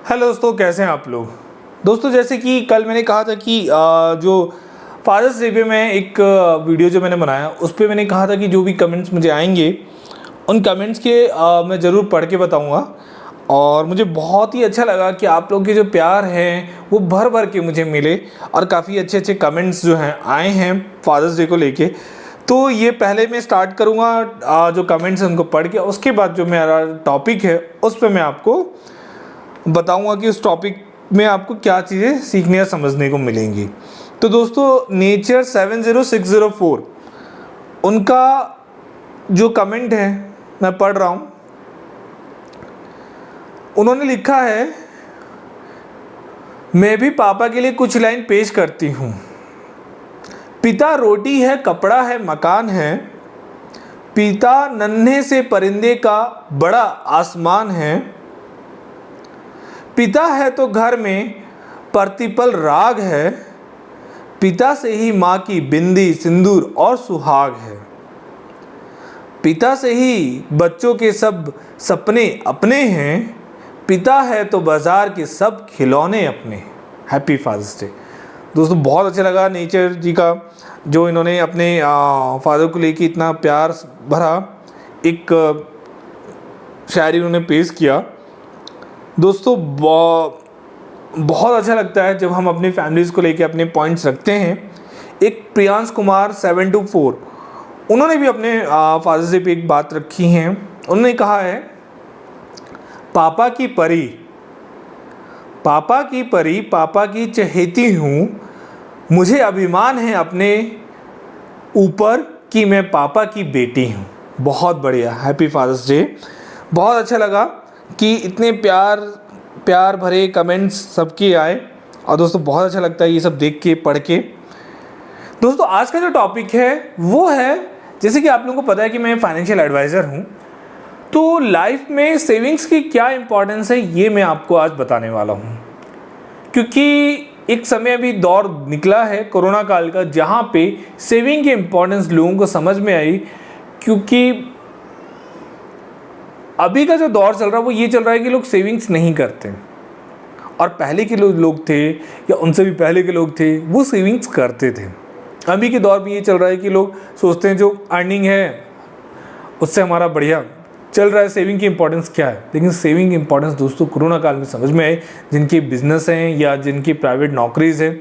Hello दोस्तों, कैसे हैं आप लोग। दोस्तों जैसे कि कल मैंने कहा था कि जो फादर्स डे पे मैं एक वीडियो जो मैंने बनाया उस पर मैंने कहा था कि जो भी कमेंट्स मुझे आएंगे उन कमेंट्स के मैं ज़रूर पढ़ के बताऊंगा। और मुझे बहुत ही अच्छा लगा कि आप लोग के जो प्यार हैं वो भर भर के मुझे मिले और काफ़ी अच्छे अच्छे कमेंट्स जो हैं आए हैं फादर्स डे को लेके। तो ये पहले मैं स्टार्ट करूँगा जो कमेंट्स हैं उनको पढ़ के, उसके बाद जो मेरा टॉपिक है उस पर मैं आपको बताऊंगा कि उस टॉपिक में आपको क्या चीज़ें सीखने या समझने को मिलेंगी। तो दोस्तों नेचर 70604 उनका जो कमेंट है मैं पढ़ रहा हूँ। उन्होंने लिखा है, मैं भी पापा के लिए कुछ लाइन पेश करती हूँ। पिता रोटी है, कपड़ा है, मकान है। पिता नन्हे से परिंदे का बड़ा आसमान है। पिता है तो घर में प्रतिपल राग है। पिता से ही माँ की बिंदी, सिंदूर और सुहाग है। पिता से ही बच्चों के सब सपने अपने हैं। पिता है तो बाजार के सब खिलौने अपने। Happy father's day. दोस्तों बहुत अच्छा लगा नेचर जी का जो इन्होंने अपने फादर को लेके इतना प्यार भरा एक शायरी उन्होंने पेश किया। दोस्तों बहुत अच्छा लगता है जब हम अपनी फैमिलीज़ को लेके अपने पॉइंट्स रखते हैं। एक प्रियांश कुमार 724 उन्होंने भी अपने फादर्स डे पे एक बात रखी है। उन्होंने कहा है, पापा की परी, पापा की परी, पापा की चहेती हूँ। मुझे अभिमान है अपने ऊपर कि मैं पापा की बेटी हूँ। बहुत बढ़िया, हैप्पी फादर्स डे। बहुत अच्छा लगा कि इतने प्यार भरे कमेंट्स सबके आए और दोस्तों बहुत अच्छा लगता है ये सब देख के पढ़ के। दोस्तों आज का जो टॉपिक है वो है, जैसे कि आप लोगों को पता है कि मैं फाइनेंशियल एडवाइज़र हूँ, तो लाइफ में सेविंग्स की क्या इंपॉर्टेंस है ये मैं आपको आज बताने वाला हूँ। क्योंकि एक समय अभी दौर निकला है कोरोना काल का जहाँ पे सेविंग की इंपॉर्टेंस लोगों को समझ में आई। क्योंकि अभी का जो दौर चल रहा है वो ये चल रहा है कि लोग सेविंग्स नहीं करते, और पहले के लोग थे या उनसे भी पहले के लोग थे वो सेविंग्स करते थे। अभी के दौर में ये चल रहा है कि लोग सोचते हैं जो अर्निंग है उससे हमारा बढ़िया चल रहा है, सेविंग की इंपॉर्टेंस क्या है। लेकिन सेविंग की इंपॉर्टेंस दोस्तों कोरोना काल में समझ में आए। जिनके बिजनेस हैं या जिनकी प्राइवेट नौकरीज हैं,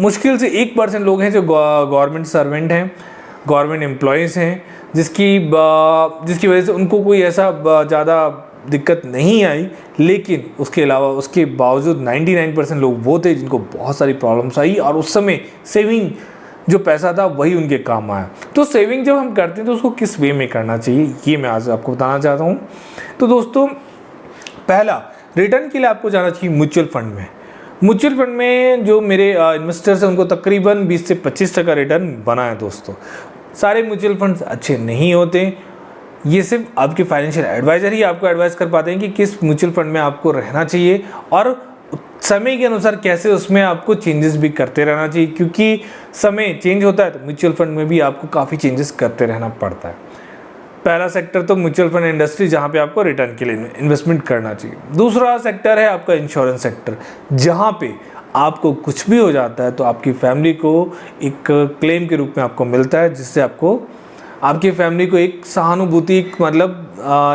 मुश्किल से 1% लोग हैं जो गवर्नमेंट सर्वेंट हैं, गवर्नमेंट एम्प्लॉयज़ हैं, जिसकी वजह से उनको कोई ऐसा ज़्यादा दिक्कत नहीं आई। लेकिन उसके अलावा उसके बावजूद 99% लोग वो थे जिनको बहुत सारी प्रॉब्लम्स आई, और उस समय सेविंग जो पैसा था वही उनके काम आया। तो सेविंग जब हम करते हैं तो उसको किस वे में करना चाहिए ये मैं आज आपको बताना चाहता हूँ। तो दोस्तों पहला, रिटर्न के लिए आपको जाना चाहिए म्यूचुअल फंड में। म्यूचुअल फंड में जो मेरे इन्वेस्टर्स हैं उनको तकरीबन 20 से 25% रिटर्न बना है। दोस्तों सारे म्यूचुअल फंड्स अच्छे नहीं होते, ये सिर्फ आपके फाइनेंशियल एडवाइज़र ही आपको एडवाइस कर पाते हैं कि किस म्यूचुअल फंड में आपको रहना चाहिए और समय के अनुसार कैसे उसमें आपको चेंजेस भी करते रहना चाहिए। क्योंकि समय चेंज होता है तो म्यूचुअल फंड में भी आपको काफ़ी चेंजेस करते रहना पड़ता है। पहला सेक्टर तो म्यूचुअल फंड इंडस्ट्री जहाँ पे आपको रिटर्न के लिए इन्वेस्टमेंट करना चाहिए। दूसरा सेक्टर है आपका इंश्योरेंस सेक्टर, जहाँ पे आपको कुछ भी हो जाता है तो आपकी फैमिली को एक क्लेम के रूप में आपको मिलता है, जिससे आपको आपकी फैमिली को एक सहानुभूति, मतलब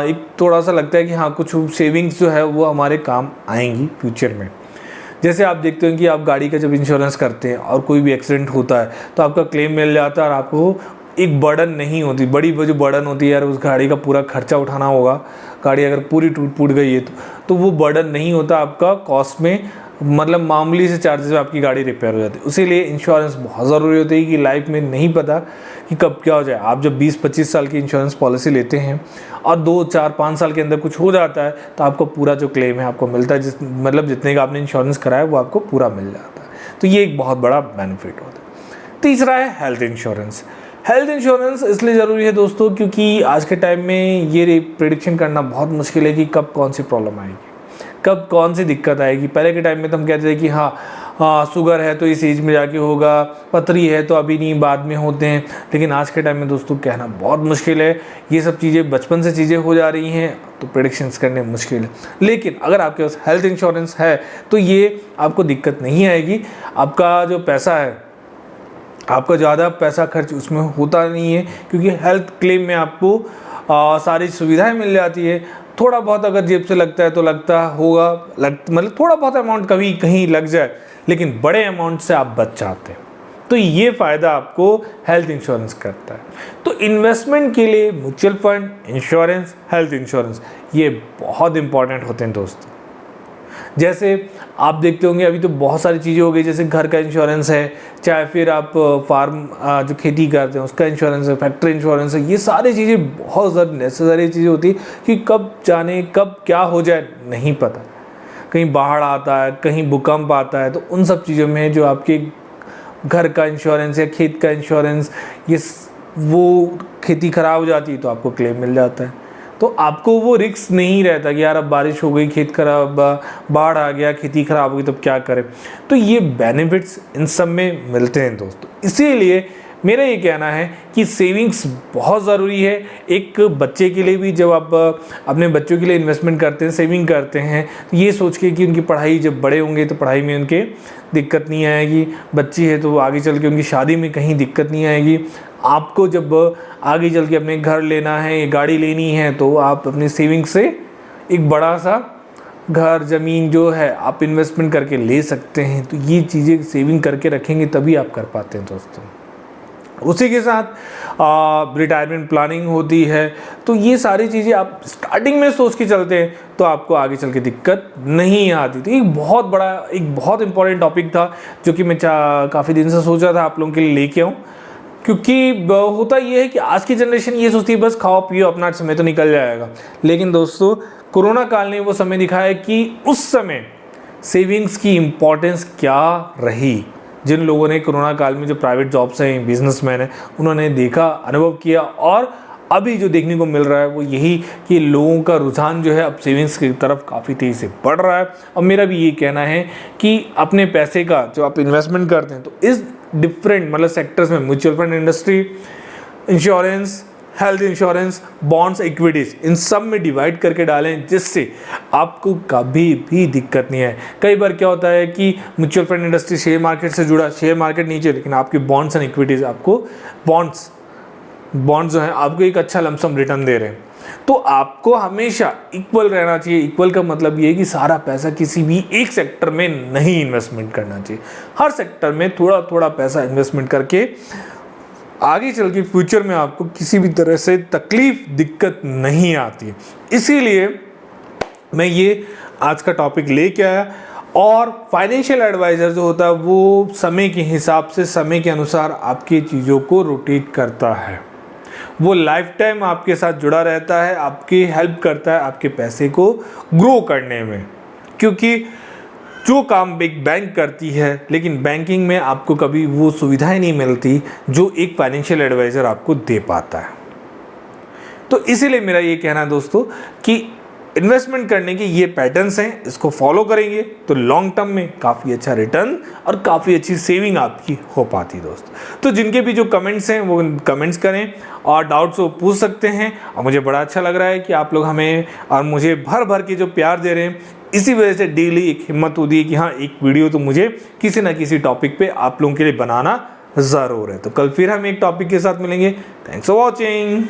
एक थोड़ा सा लगता है कि हाँ कुछ सेविंग्स जो है वो हमारे काम आएंगी फ्यूचर में। जैसे आप देखते हैं कि आप गाड़ी का जब इंश्योरेंस करते हैं और कोई भी एक्सीडेंट होता है तो आपका क्लेम मिल जाता है और आपको एक बर्डन नहीं होती, बड़ी जो बर्डन होती है यार उस गाड़ी का पूरा खर्चा उठाना होगा, गाड़ी अगर पूरी टूट फूट गई है तो वो बर्डन नहीं होता आपका कॉस्ट में, मतलब मामूली से चार्जेस में आपकी गाड़ी रिपेयर हो जाती है। इसीलिए इंश्योरेंस बहुत ज़रूरी होती है कि लाइफ में नहीं पता कि कब क्या हो जाए। आप जब 20-25 साल की इंश्योरेंस पॉलिसी लेते हैं और 2-4-5 साल के अंदर कुछ हो जाता है तो आपको पूरा जो क्लेम है आपको मिलता है, मतलब जितने का आपने इंश्योरेंस कराया वो आपको पूरा मिल जाता है। तो ये एक बहुत बड़ा बेनिफिट होता है। तीसरा है हेल्थ इंश्योरेंस। हेल्थ इंश्योरेंस इसलिए ज़रूरी है दोस्तों क्योंकि आज के टाइम में ये प्रेडिक्शन करना बहुत मुश्किल है कि कब कौन सी प्रॉब्लम आएगी, कब कौन सी दिक्कत आएगी। पहले के टाइम में तो हम कहते थे कि हाँ शुगर है तो इस एज में जाके होगा, पथरी है तो अभी नहीं बाद में होते हैं। लेकिन आज के टाइम में दोस्तों कहना बहुत मुश्किल है, ये सब चीज़ें बचपन से चीज़ें हो जा रही हैं तो प्रेडिक्शंस करने मुश्किल है। लेकिन अगर आपके पास हेल्थ इंश्योरेंस है तो ये आपको दिक्कत नहीं आएगी। आपका जो पैसा है, आपका ज़्यादा पैसा खर्च उसमें होता नहीं है, क्योंकि हेल्थ क्लेम में आपको सारी सुविधाएं मिल जाती है। थोड़ा बहुत अगर जेब से लगता है तो लगता होगा, मतलब थोड़ा बहुत अमाउंट कभी कहीं लग जाए, लेकिन बड़े अमाउंट से आप बच जाते हैं। तो ये फ़ायदा आपको हेल्थ इंश्योरेंस करता है। तो इन्वेस्टमेंट के लिए mutual fund, insurance, health insurance ये बहुत इंपॉर्टेंट होते हैं दोस्तों। जैसे आप देखते होंगे अभी तो बहुत सारी चीज़ें हो गई, जैसे घर का इंश्योरेंस है, चाहे फिर आप फार्म जो खेती करते हैं उसका इंश्योरेंस है, फैक्ट्री इंश्योरेंस है। ये सारी चीज़ें बहुत ज़्यादा नेसेसरी चीज़ें होती है कि कब जाने कब क्या हो जाए नहीं पता। कहीं बाढ़ आता है, कहीं भूकंप आता है, तो उन सब चीज़ों में जो आपके घर का इंश्योरेंस या खेत का इंश्योरेंस, ये वो खेती ख़राब हो जाती है तो आपको क्लेम मिल जाता है। तो आपको वो रिस्क नहीं रहता कि यार अब बारिश हो गई, खेत खराब, बाढ़ आ गया, खेती खराब हो गई, तब क्या करें। तो ये बेनिफिट्स इन सब में मिलते हैं दोस्तों। इसीलिए मेरा ये कहना है कि सेविंग्स बहुत ज़रूरी है। एक बच्चे के लिए भी, जब आप अपने बच्चों के लिए इन्वेस्टमेंट करते हैं, सेविंग करते हैं, तो ये सोच के कि उनकी पढ़ाई जब बड़े होंगे तो पढ़ाई में उनके दिक्कत नहीं आएगी। बच्ची है तो आगे चल के उनकी शादी में कहीं दिक्कत नहीं आएगी। आपको जब आगे चल के अपने घर लेना है, गाड़ी लेनी है, तो आप अपनी सेविंग से एक बड़ा सा घर, ज़मीन जो है आप इन्वेस्टमेंट करके ले सकते हैं। तो ये चीज़ें सेविंग करके रखेंगे तभी आप कर पाते हैं दोस्तों। उसी के साथ रिटायरमेंट प्लानिंग होती है। तो ये सारी चीज़ें आप स्टार्टिंग में सोच के चलते हैं तो आपको आगे चल के दिक्कत नहीं आती। तो एक बहुत इंपॉर्टेंट टॉपिक था जो कि मैं काफ़ी दिन से सोचा था आप लोगों के लिए लेके आऊँ। क्योंकि होता ये है कि आज की जनरेशन ये सोचती है बस खाओ पियो अपना समय तो निकल जाएगा। लेकिन दोस्तों कोरोना काल ने वो समय दिखाया कि उस समय सेविंग्स की इम्पोर्टेंस क्या रही। जिन लोगों ने कोरोना काल में जो प्राइवेट जॉब्स हैं, बिजनेसमैन हैं, उन्होंने देखा, अनुभव किया, और अभी जो देखने को मिल रहा है वो यही कि लोगों का रुझान जो है अब सेविंग्स की तरफ काफ़ी तेज़ी से बढ़ रहा है। और मेरा भी ये कहना है कि अपने पैसे का जो आप इन्वेस्टमेंट करते हैं तो इस डिफरेंट मतलब सेक्टर्स में, mutual fund, industry, insurance, health insurance, bonds, equities, इन सब में डिवाइड करके डालें जिससे आपको कभी भी दिक्कत नहीं है। कई बार क्या होता है कि mutual fund industry share market से जुड़ा, शेयर मार्केट नीचे, लेकिन आपके बॉन्ड्स एंड इक्विटीज़ आपको बॉन्ड्स जो हैं आपको एक अच्छा लमसम रिटर्न दे रहे हैं। तो आपको हमेशा इक्वल रहना चाहिए। इक्वल का मतलब ये है कि सारा पैसा किसी भी एक सेक्टर में नहीं इन्वेस्टमेंट करना चाहिए। हर सेक्टर में थोड़ा थोड़ा पैसा इन्वेस्टमेंट करके आगे चल के फ्यूचर में आपको किसी भी तरह से तकलीफ, दिक्कत नहीं आती है। इसीलिए मैं ये आज का टॉपिक लेके आया। और फाइनेंशियल एडवाइज़र जो होता है वो समय के हिसाब से, समय के अनुसार आपकी चीज़ों को रोटेट करता है। वो लाइफ टाइम आपके साथ जुड़ा रहता है, आपकी हेल्प करता है आपके पैसे को ग्रो करने में। क्योंकि जो काम एक बैंक करती है, लेकिन बैंकिंग में आपको कभी वो सुविधाएं नहीं मिलती जो एक फाइनेंशियल एडवाइज़र आपको दे पाता है। तो इसीलिए मेरा ये कहना है दोस्तों कि इन्वेस्टमेंट करने के ये पैटर्न्स हैं, इसको फॉलो करेंगे तो लॉन्ग टर्म में काफ़ी अच्छा रिटर्न और काफ़ी अच्छी सेविंग आपकी हो पाती दोस्तों। तो जिनके भी जो कमेंट्स हैं वो कमेंट्स करें और डाउट्स वो पूछ सकते हैं। और मुझे बड़ा अच्छा लग रहा है कि आप लोग हमें और मुझे भर भर के जो प्यार दे रहे हैं, इसी वजह से डेली एक हिम्मत होती है कि हाँ, एक वीडियो तो मुझे किसी ना किसी टॉपिक पे आप लोगों के लिए बनाना ज़रूर है। तो कल फिर हम एक टॉपिक के साथ मिलेंगे। Thanks for watching.